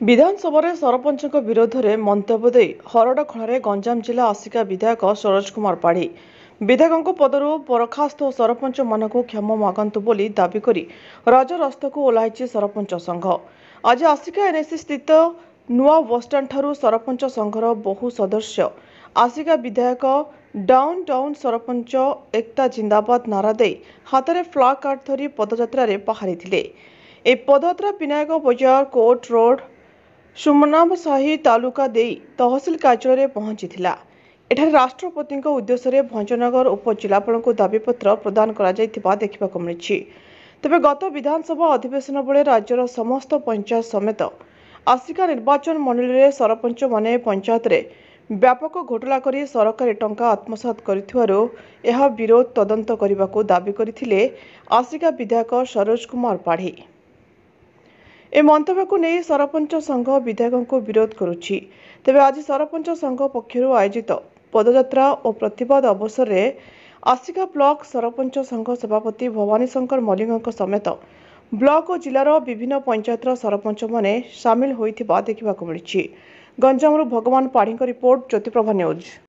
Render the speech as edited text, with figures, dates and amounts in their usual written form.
विधानसभा सरपंच विरोध में मंतव्य दे हरडखोल गंजाम जिला आसिका विधायक सरोज कुमार पाढ़ी विधायकों पदरू बरखास्त और सरपंच मानक क्षमा मागंतु बोली दाबी करी राजरास्ता को ओह्लाई सरपंच संघ। आज आसिका एनएसी स्थित नुआ बसस्टाण्ड ठारू सरपंच संघर बहु सदस्य आसिका विधायक डाउन डाउन सरपंच एकता जिंदाबाद नारा दे हाथ में फ्लाग कार्ड धरी पदयात्रा बाहरी थे। ए पदयात्रा विनायक बजार कोर्ट रोड सुमनामसाही तालुका दे तहसिल कार्यालय पहुंची एठारे राष्ट्रपति उद्देश्य भंजनगर उपजिलापाल को दाबीपत्र प्रदान देखा मिली। तेबे गत विधानसभा अधिवेशन बेले राज्यर समस्त पंचायत समेत आसिका निर्वाचन मंडली में सरपंच माने पंचायत रे व्यापक घोटाला करी सरकारी टंका आत्मसात करिथिवारु यह विरोध तदंत करने को दाबी करथिले आसिका विधायक सरोज कुमार पाढ़ी। ए मंतव्य को नहीं सरपंच संघ विधायकों को विरोध करुछि। तेबे आज सरपंच संघ पक्षरु आयोजित पदयात्रा और प्रतिवाद अवसर में आसिका ब्लॉक सरपंच संघ सभापति भवानी शंकर मल्लिक समेत ब्लॉक और जिलार विभिन्न पंचायतर सरपंच माने सामिल होइथिबा देखिबाकु मिलिछि। गंजामरू भगवान पाढ़ी रिपोर्ट ज्योतिप्रभा न्यूज।